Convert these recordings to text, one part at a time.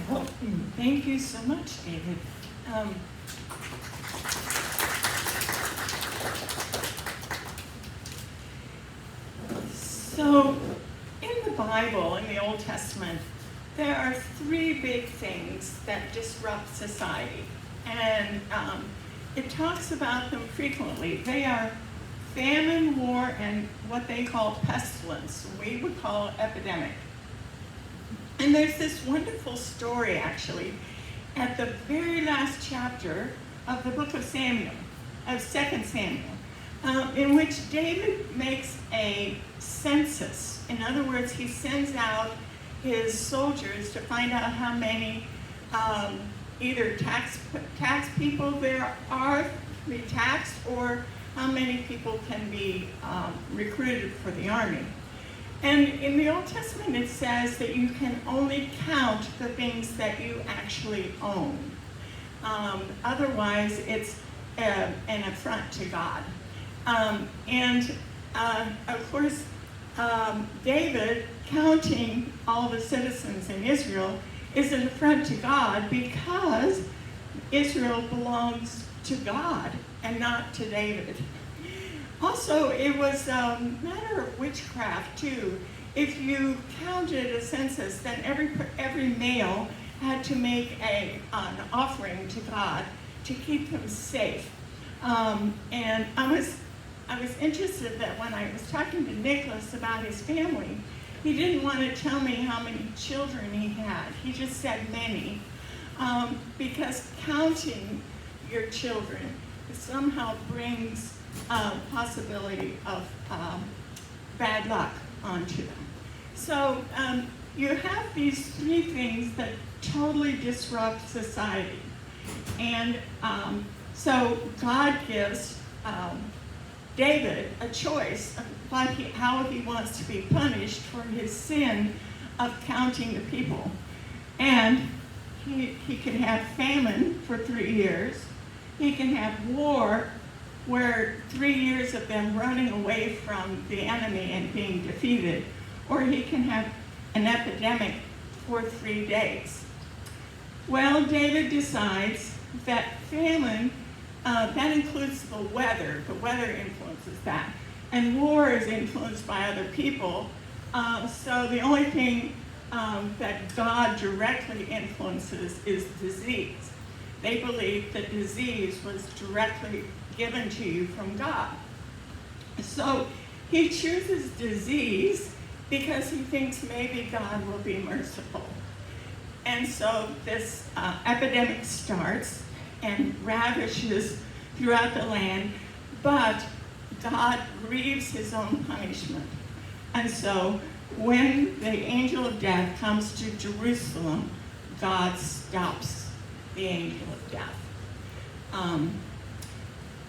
Well, thank you so much, David. Um, so, in the Bible, in the Old Testament, there are three big things that disrupt society. And it talks about them frequently. They are famine, war, and what they call pestilence. We would call epidemic. And there's this wonderful story, actually, at the very last chapter of the book of Samuel, of 2 Samuel, in which David makes a census. In other words, he sends out his soldiers to find out how many either tax people there are to be taxed, or how many people can be recruited for the army. And in the Old Testament, it says that you can only count the things that you actually own. Otherwise, it's an affront to God. Of course, David counting all the citizens in Israel is an affront to God, because Israel belongs to God and not to David. Also, it was a matter of witchcraft, too. If you counted a census, then every male had to make an offering to God to keep him safe. And I was interested that when I was talking to Nicholas about his family, he didn't want to tell me how many children he had. He just said many, because counting your children somehow brings possibility of bad luck onto them. So you have these three things that totally disrupt society. And so God gives David a choice of how he wants to be punished for his sin of counting the people. And he can have famine for 3 years. He can have war, where 3 years of them running away from the enemy and being defeated. Or he can have an epidemic for 3 days. Well, David decides that famine, that includes the weather. The weather influences that. And war is influenced by other people. So the only thing that God directly influences is disease. They believe that disease was directly given to you from God. So he chooses disease because he thinks maybe God will be merciful. And so this epidemic starts and ravishes throughout the land, but God grieves his own punishment. And so when the angel of death comes to Jerusalem, God stops the angel of death.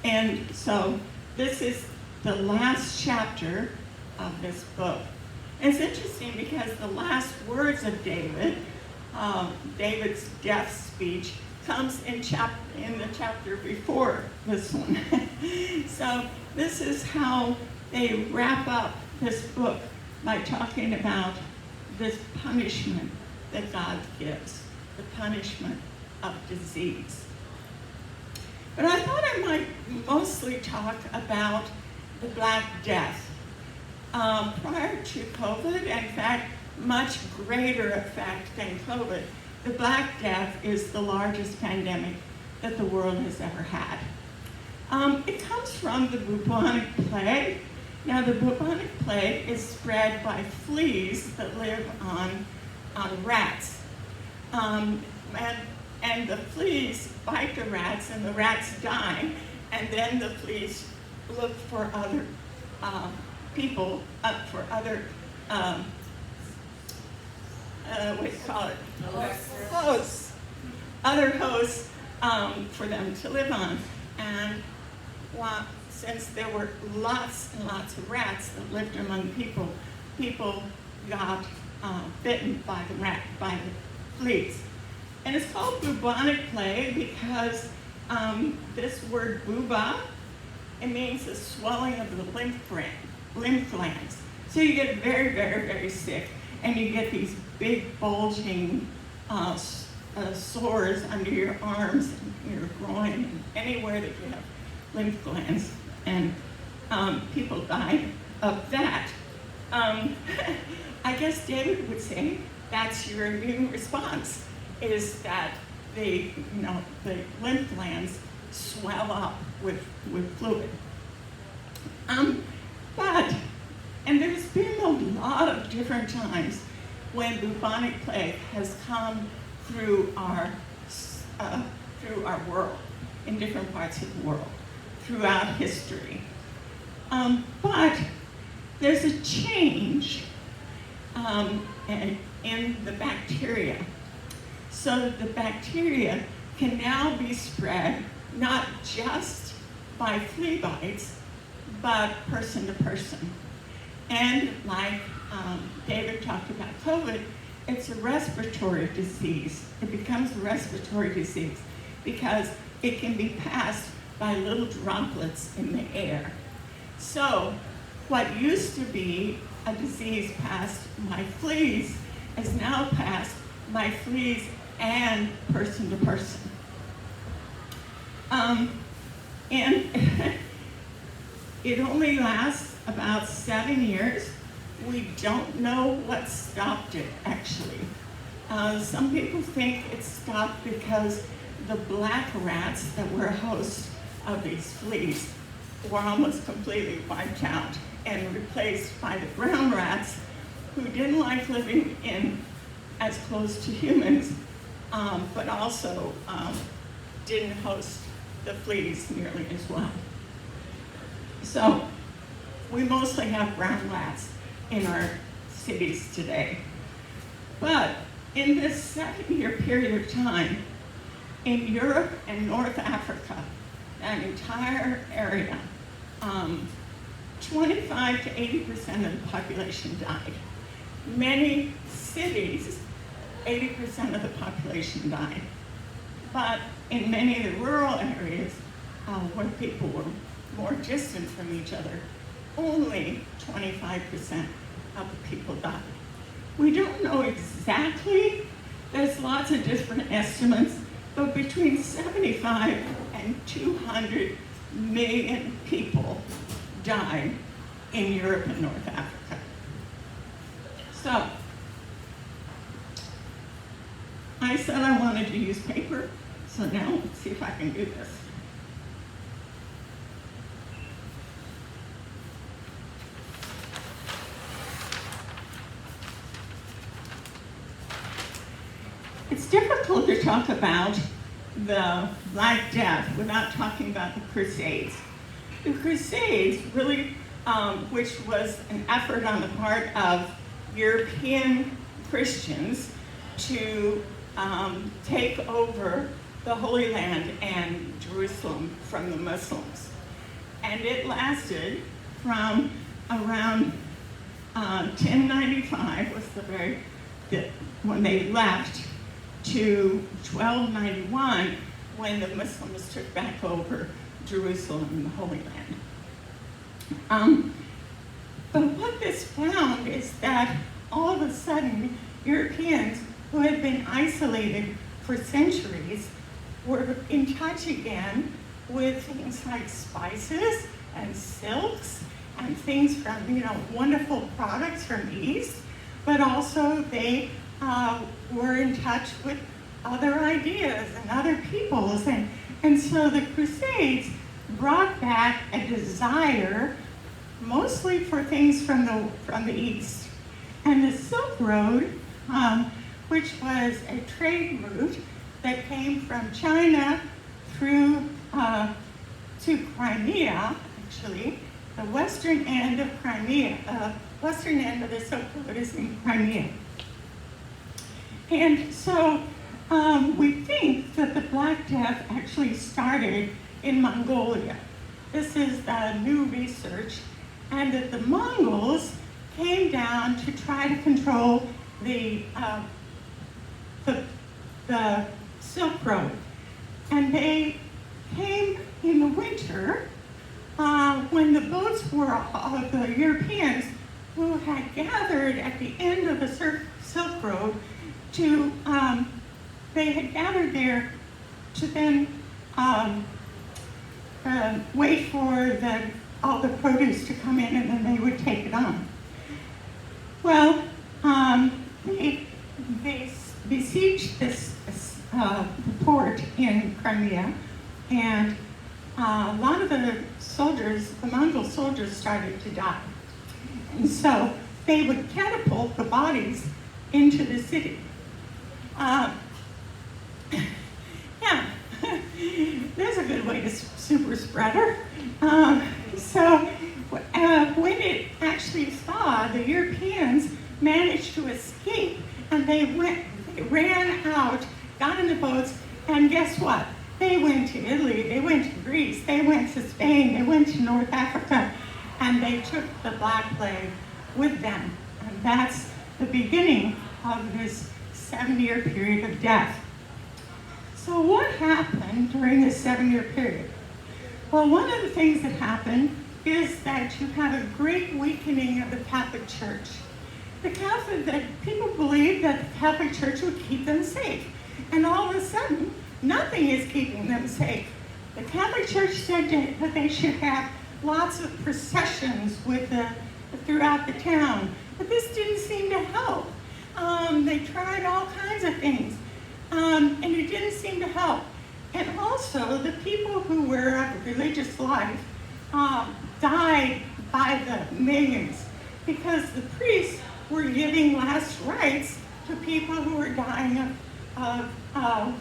And so this is the last chapter of this book. And it's interesting because the last words of David, David's death speech, comes in the chapter before this one. So this is how they wrap up this book, by talking about this punishment that God gives, the punishment of disease. But I thought I might mostly talk about the Black Death. Prior to COVID, in fact, much greater effect than COVID, the Black Death is the largest pandemic that the world has ever had. It comes from the bubonic plague. Now, the bubonic plague is spread by fleas that live on rats. And the fleas bite the rats, and the rats die, and then the fleas look for other people, for other, what do you call it? Hosts. Other hosts for them to live on. And since there were lots and lots of rats that lived among people, people got bitten by the fleas. And it's called bubonic plague because this word buba, it means the swelling of the lymph glands. So you get very, very, very sick, and you get these big bulging sores under your arms and your groin, and anywhere that you have lymph glands, and people died of that. I guess David would say that's your immune response, is that the lymph glands swell up with fluid. And there's been a lot of different times when bubonic plague has come through our world, in different parts of the world, throughout history. But there's a change in the bacteria. So the bacteria can now be spread not just by flea bites, but person to person. And like David talked about COVID, it's a respiratory disease. It becomes a respiratory disease because it can be passed by little droplets in the air. So what used to be a disease passed by fleas is now passed by fleas and person to person. And it only lasts about 7 years. We don't know what stopped it, actually. Some people think it stopped because the black rats that were hosts of these fleas were almost completely wiped out and replaced by the brown rats, who didn't like living in as close to humans, but also didn't host the fleas nearly as well. So we mostly have brown rats in our cities today. But in this 7-year period of time, in Europe and North Africa, that entire area, 25 to 80% of the population died. Many cities, 80% of the population died. But in many of the rural areas, where people were more distant from each other, only 25% of the people died. We don't know exactly. There's lots of different estimates, but between 75 and 200 million people died in Europe and North Africa. So, I said I wanted to use paper, so now let's see if I can do this. It's difficult to talk about the Black Death without talking about the Crusades. The Crusades really, which was an effort on the part of European Christians to take over the Holy Land and Jerusalem from the Muslims. And it lasted from around 1095 was when they left, to 1291, when the Muslims took back over Jerusalem and the Holy Land. But what this found is that all of a sudden, Europeans who had been isolated for centuries were in touch again with things like spices and silks and things from, wonderful products from the East, but also they were in touch with other ideas and other peoples. And so the Crusades brought back a desire mostly for things from the East. And the Silk Road, which was a trade route that came from China through to Crimea, actually. The western end of Crimea, western end of the Silk Road is in Crimea. And so we think that the Black Death actually started in Mongolia. This is the new research, and that the Mongols came down to try to control the Silk Road. And they came in the winter when the boats were of the Europeans who had gathered at the end of the Silk Road to they had gathered there to then wait for all the produce to come in, and then they would take it on. Well, they besieged this port in Crimea, and a lot of the Mongol soldiers started to die. And so they would catapult the bodies into the city. Yeah, there's a good way to super spreader. So when it actually thawed, the Europeans managed to escape, and they ran out, got in the boats, and guess what? They went to Italy, they went to Greece, they went to Spain, they went to North Africa, and they took the Black Plague with them. And that's the beginning of this 7-year period of death. So what happened during this 7-year period? Well, one of the things that happened is that you had a great weakening of the Catholic Church. That people believed that the Catholic Church would keep them safe. And all of a sudden, nothing is keeping them safe. The Catholic Church said that they should have lots of processions throughout the town. But this didn't seem to help. They tried all kinds of things, and it didn't seem to help. And also, the people who were of religious life died by the millions, because the priests were giving last rites to people who were dying of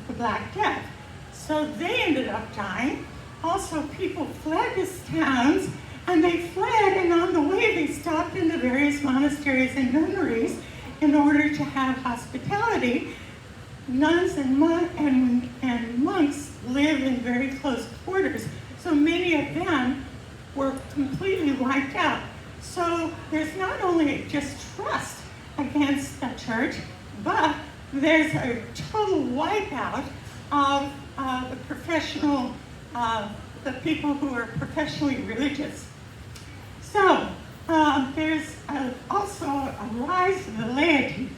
the Black Death. So they ended up dying. Also, people fled these towns, and they fled, and on the way they stopped in the various monasteries and nunneries in order to have hospitality. Nuns and monks live in very close quarters, so many of them were completely wiped out. So there's not only just trust against the church, but there's a total wipeout of the people who are professionally religious. So there's also a rise of the laity.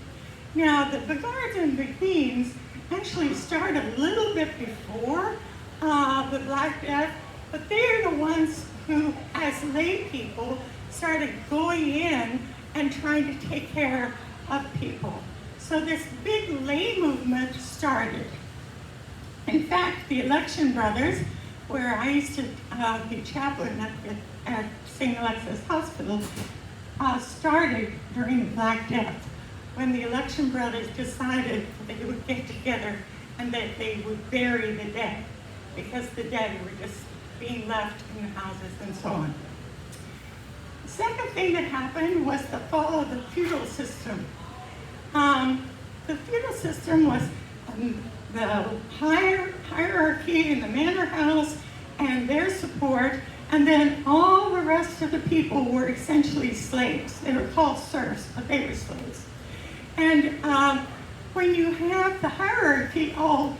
Now, the Beguards and Beguines actually start a little bit before the Black Death, but they're the ones who, as lay people, started going in and trying to take care of people. So this big lay movement started. In fact, the Election Brothers, where I used to be chaplain at St. Alexis Hospital, started during the Black Death, when the Election Brothers decided that they would get together and that they would bury the dead, because the dead were just being left in the houses and so on. The second thing that happened was the fall of the feudal system. The feudal system was the hierarchy in the manor house and their support, and then all the rest of the people were essentially slaves. They were called serfs, but they were slaves. And when you have the hierarchy all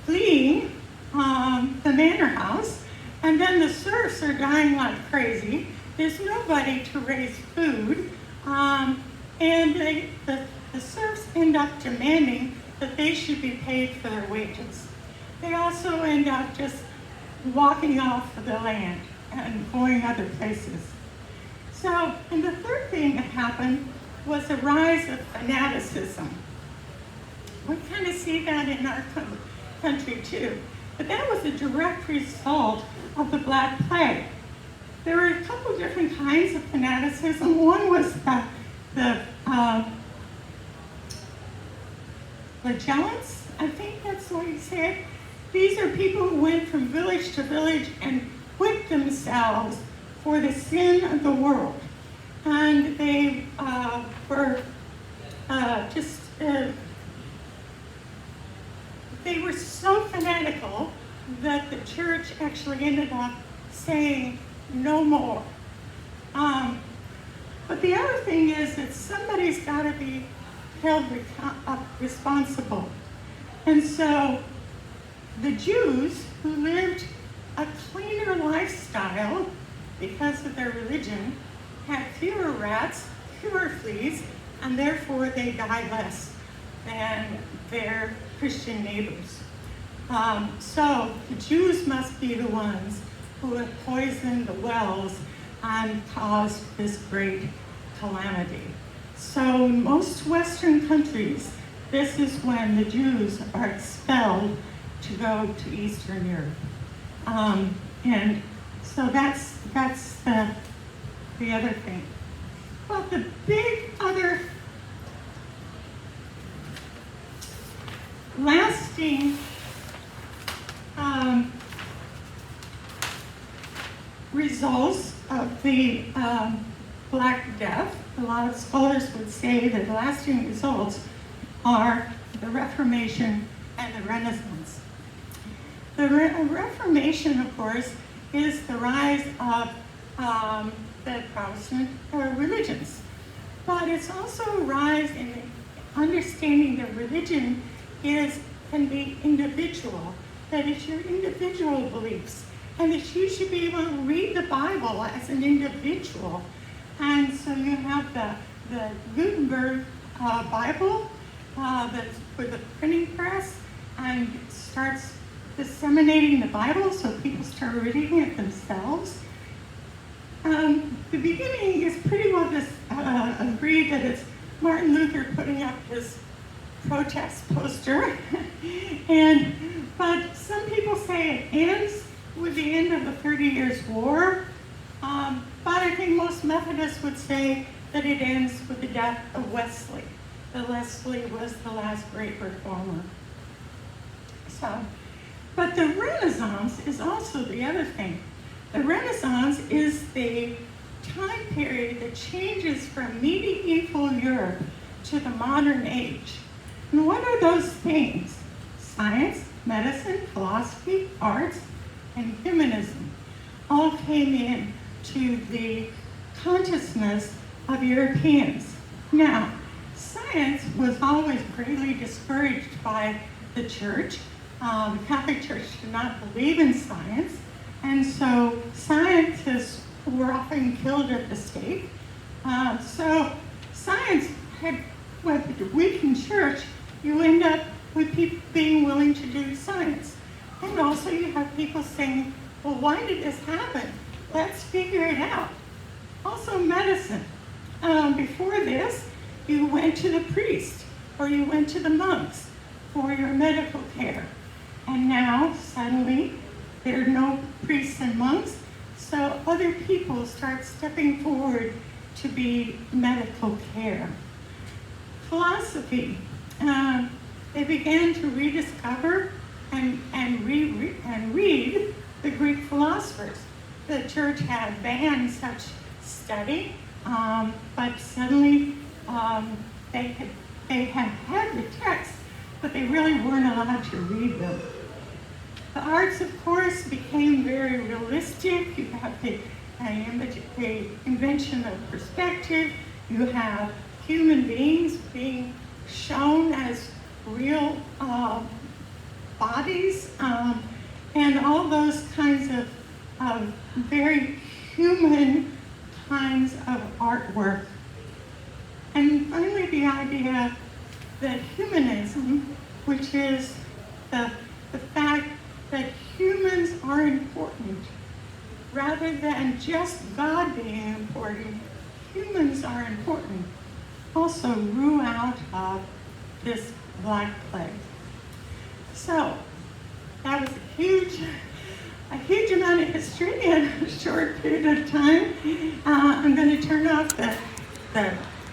fleeing the manor house, and then the serfs are dying like crazy, there's nobody to raise food, and the serfs end up demanding that they should be paid for their wages. They also end up just walking off of the land and going other places. So, and the third thing that happened was a rise of fanaticism. We kind of see that in our country too. But that was a direct result of the Black Plague. There were a couple different kinds of fanaticism. One was the flagellants, I think that's what you said. These are people who went from village to village and whipped themselves for the sin of the world. And they they were so fanatical that the church actually ended up saying no more. But the other thing is that somebody's got to be held responsible. And so the Jews, who lived a cleaner lifestyle because of their religion, had fewer rats, fewer fleas, and therefore they died less. than their Christian neighbors. So the Jews must be the ones who have poisoned the wells and caused this great calamity. So in most Western countries, this is when the Jews are expelled to go to Eastern Europe. And so that's the other thing. Well, the big other lasting results of the Black Death, a lot of scholars would say that the lasting results are the Reformation and the Renaissance. The Reformation, of course, is the rise of the Protestant religions. But it's also a rise in the understanding that religion can be individual, that it's your individual beliefs, and that you should be able to read the Bible as an individual. And so you have the Gutenberg Bible with the printing press, and starts disseminating the Bible so people start reading it themselves. The beginning is pretty well agreed that it's Martin Luther putting up his protest poster, but some people say it ends with the end of the 30 Years' War, but I think most Methodists would say that it ends with the death of Wesley. That Wesley was the last great reformer. But the Renaissance is also the other thing. The Renaissance is the time period that changes from medieval Europe to the modern age. And what are those things? Science, medicine, philosophy, arts, and humanism all came in to the consciousness of Europeans. Now, science was always greatly discouraged by the church. The Catholic Church did not believe in science, and so scientists were often killed at the stake. So science had, with the weakened church, you end up with people being willing to do science. And also you have people saying, well, why did this happen? Let's figure it out. Also medicine. Before this, you went to the priest or you went to the monks for your medical care. And now, suddenly, there are no priests and monks, so other people start stepping forward to be medical care. Philosophy. They began to rediscover and read the Greek philosophers. The church had banned such study, but suddenly they had the text, but they really weren't allowed to read them. The arts, of course, became very realistic. You have the invention of perspective. You have human beings being shown as real bodies, and all those kinds of very human kinds of artwork. And finally, the idea that humanism, which is the fact that humans are important, rather than just God being important, humans are important, also grew out of this Black Plague. So that was a huge amount of history in a short period of time. I'm going to turn off the